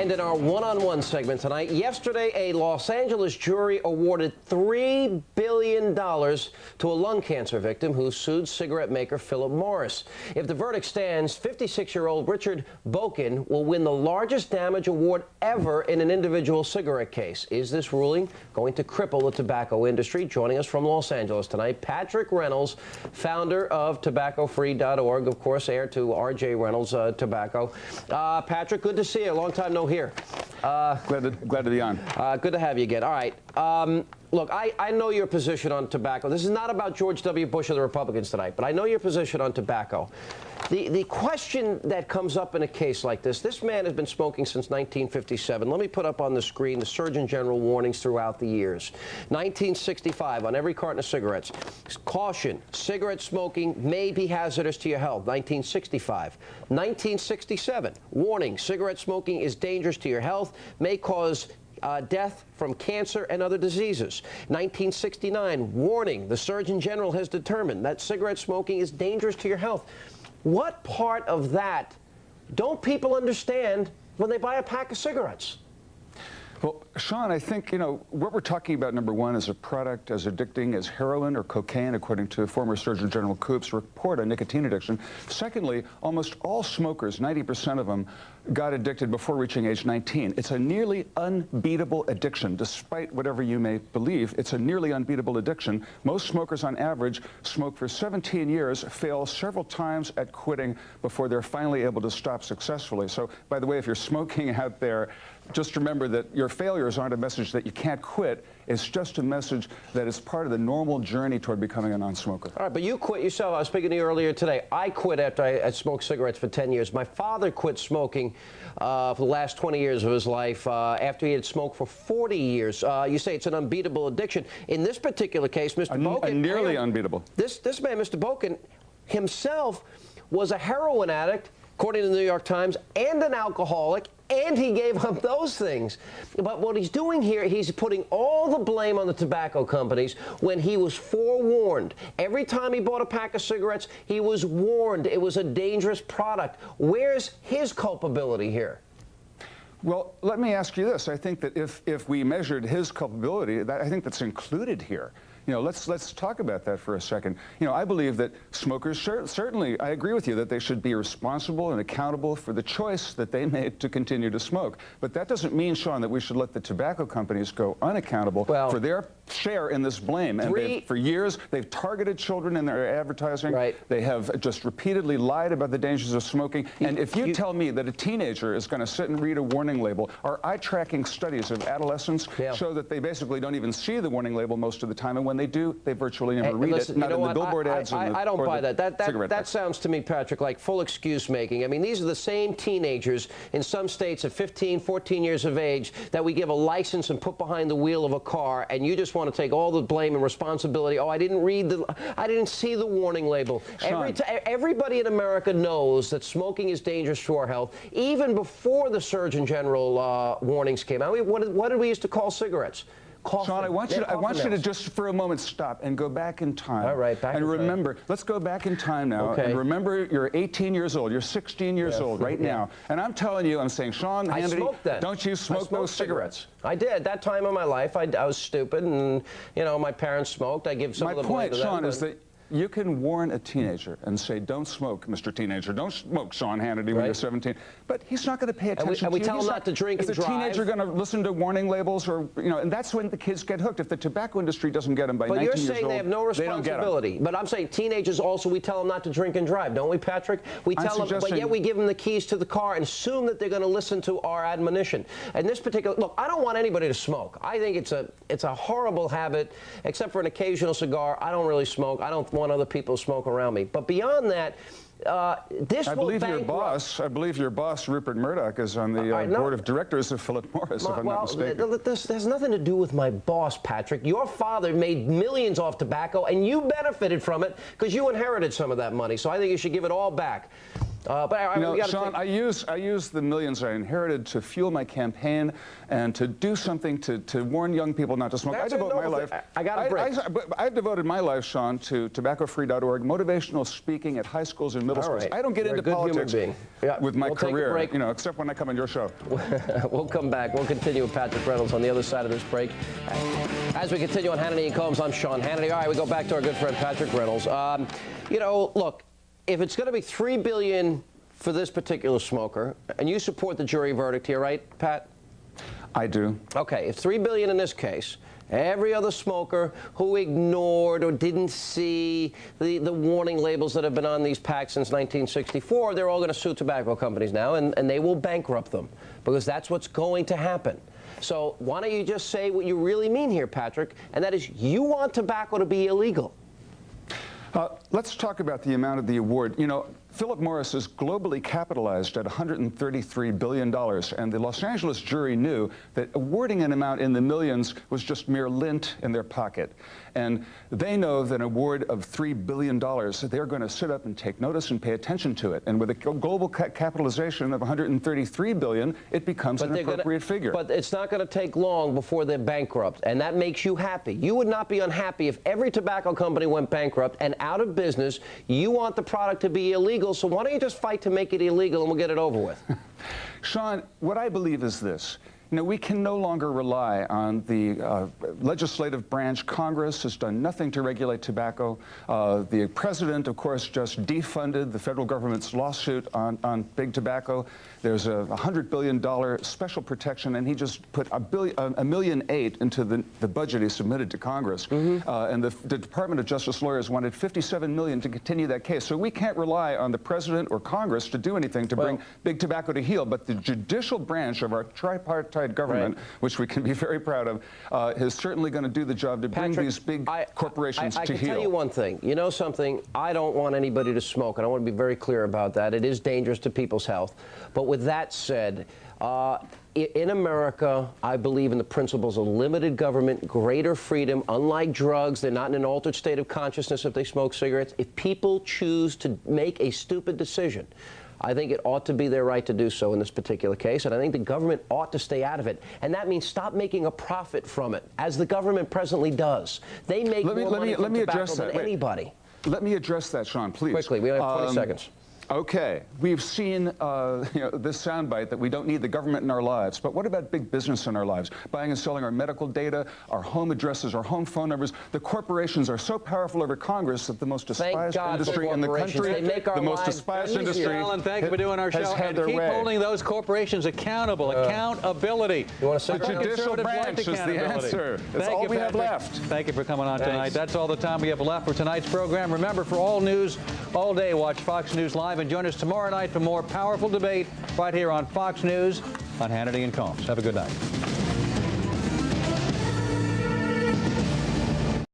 And in our one-on-one segment tonight, yesterday a Los Angeles jury awarded $3 billion to a lung cancer victim who sued cigarette maker Philip Morris. If the verdict stands, 56-year-old Richard Boken will win the largest damage award ever in an individual cigarette case. Is this ruling going to cripple the tobacco industry? Joining us from Los Angeles tonight, Patrick Reynolds, founder of TobaccoFree.org, of course, heir to R.J. Reynolds Tobacco. Patrick, good to see you. Long time no here. Glad to be on. Good to have you again. All right. Look, I know your position on tobacco. This is not about George W. Bush or the Republicans tonight, but I know your position on tobacco. The question that comes up in a case like this man has been smoking since 1957. Let me put up on the screen the Surgeon General warnings throughout the years. 1965, on every carton of cigarettes, caution, cigarette smoking may be hazardous to your health. 1965. 1967, warning, cigarette smoking is dangerous to your health, may cause death from cancer and other diseases. 1969, warning, the Surgeon General has determined that cigarette smoking is dangerous to your health. What part of that don't people understand when they buy a pack of cigarettes? Well, Sean, I think, what we're talking about, number one, is a product as addicting as heroin or cocaine, according to former Surgeon General Koop's report on nicotine addiction. Secondly, almost all smokers, 90% of them, got addicted before reaching age 19. It's a nearly unbeatable addiction. Despite whatever you may believe, it's a nearly unbeatable addiction. Most smokers, on average, smoke for 17 years, fail several times at quitting before they're finally able to stop successfully. So, by the way, if you're smoking out there, just remember that your failures aren't a message that you can't quit. It's just a message that is part of the normal journey toward becoming a non-smoker. All right, but you quit yourself. I was speaking to you earlier today. I quit after I smoked cigarettes for 10 years. My father quit smoking for the last 20 years of his life after he had smoked for 40 years. You say it's an unbeatable addiction. In this particular case, Mr. Boken... Nearly unbeatable. This man, Mr. Boken, himself was a heroin addict, according to the New York Times, and an alcoholic, and he gave up those things. But what he's doing here, he's putting all the blame on the tobacco companies when he was forewarned. Every time he bought a pack of cigarettes, he was warned it was a dangerous product. Where's his culpability here? Well, let me ask you this. I think that if we measured his culpability, I think that's included here. Let's talk about that for a second. I believe that smokers, certainly, I agree with you that they should be responsible and accountable for the choice that they made to continue to smoke. But that doesn't mean, Sean, that we should let the tobacco companies go unaccountable for their share in this blame. And for years, they've targeted children in their advertising. Right. They have just repeatedly lied about the dangers of smoking. And if you tell me that a teenager is going to sit and read a warning label, our eye-tracking studies of adolescents show that they basically don't even see the warning label most of the time. And when they do, they virtually never read it. Not in the billboard ads. I don't buy that. That sounds to me, Patrick, like full excuse making. I mean, these are the same teenagers in some states at 15, 14 years of age that we give a license and put behind the wheel of a car, and you just want to take all the blame and responsibility. Oh, I didn't see the warning label. Everybody in America knows that smoking is dangerous to our health, even before the Surgeon General warnings came out. What did we used to call cigarettes? Coffin. Sean, I want you to just for a moment stop and go back in time. All right, back in time. And remember, let's go back in time now. Okay. And remember, you're 18 years old. You're 16 years old right now. And I'm telling you, I'm saying, Sean Hanity, don't you smoke those cigarettes? I did. At that time of my life, I was stupid, and, my parents smoked. I give some of the blame to them. My point, Sean, is that you can warn a teenager and say, don't smoke, Mr. Teenager. Don't smoke, Sean Hannity, when you're 17. But he's not going to pay attention and we tell him not to drink and drive. Is a teenager going to listen to warning labels? Or, and that's when the kids get hooked. If the tobacco industry doesn't get them by 19 years old, but you're saying they have no responsibility. But I'm saying teenagers also, we tell them not to drink and drive, don't we, Patrick? We tell them, but yet we give them the keys to the car and assume that they're going to listen to our admonition. And this particular, look, I don't want anybody to smoke. I think it's a horrible habit. Except for an occasional cigar, I don't really smoke. I don't want other people to smoke around me. But beyond that, I believe your boss, Rupert Murdoch, is on the board of directors of Philip Morris, if I'm not mistaken. This has nothing to do with my boss, Patrick. Your father made millions off tobacco, and you benefited from it because you inherited some of that money. So I think you should give it all back. Sean, I use the millions I inherited to fuel my campaign and to do something to warn young people not to smoke. I devote my life. I got a break. I've devoted my life, Sean, to tobaccofree.org, motivational speaking at high schools and middle schools. I don't get into politics with my career, except when I come on your show. We'll come back. We'll continue with Patrick Reynolds on the other side of this break. As we continue on Hanity and Colms, I'm Sean Hannity. All right, we go back to our good friend Patrick Reynolds. Look, if it's going to be $3 billion for this particular smoker, and you support the jury verdict here, right, Pat? I do. Okay, if $3 billion in this case, every other smoker who ignored or didn't see the warning labels that have been on these packs since 1964, they're all going to sue tobacco companies now, and they will bankrupt them, because that's what's going to happen. So why don't you just say what you really mean here, Patrick, and that is you want tobacco to be illegal. Let's talk about the amount of the award. Philip Morris is globally capitalized at $133 billion, and the Los Angeles jury knew that awarding an amount in the millions was just mere lint in their pocket. And they know that an award of $3 billion, they're going to sit up and take notice and pay attention to it. And with a global capitalization of $133 billion, it becomes an appropriate figure. But it's not going to take long before they're bankrupt, and that makes you happy. You would not be unhappy if every tobacco company went bankrupt and out of business. You want the product to be illegal. So why don't you just fight to make it illegal and we'll get it over with? Sean, what I believe is this. We can no longer rely on the legislative branch. Congress has done nothing to regulate tobacco. The president, of course, just defunded the federal government's lawsuit on big tobacco. There's a $100 billion special protection, and he just put $1.8 million into the budget he submitted to Congress. And the Department of Justice lawyers wanted $57 million to continue that case. So we can't rely on the president or Congress to do anything to bring big tobacco to heel. But the judicial branch of our tripartite government, which we can be very proud of, is certainly going to do the job to bring these big corporations to heel. I can tell you one thing. You know something? I don't want anybody to smoke, and I want to be very clear about that. It is dangerous to people's health. But with that said, in America, I believe in the principles of limited government, greater freedom. Unlike drugs, they're not in an altered state of consciousness if they smoke cigarettes. If people choose to make a stupid decision, I think it ought to be their right to do so in this particular case, and I think the government ought to stay out of it. And that means stop making a profit from it, as the government presently does. They make more money from tobacco than anybody. Let me address that, Sean, please. Quickly, we only have 20 seconds. Okay, we've seen this soundbite that we don't need the government in our lives, but what about big business in our lives? Buying and selling our medical data, our home addresses, our home phone numbers. The corporations are so powerful over Congress that the most despised industry in the country, the most despised industry, Alan, thank you for doing our show, and keep holding those corporations accountable. Accountability. You want to say the judicial branch is the answer. That's all we have left. Thank you for coming on tonight. That's all the time we have left for tonight's program. Remember, for all news all day, watch Fox News Live. And join us tomorrow night for more powerful debate right here on Fox News on Hanity and Colms. Have a good night.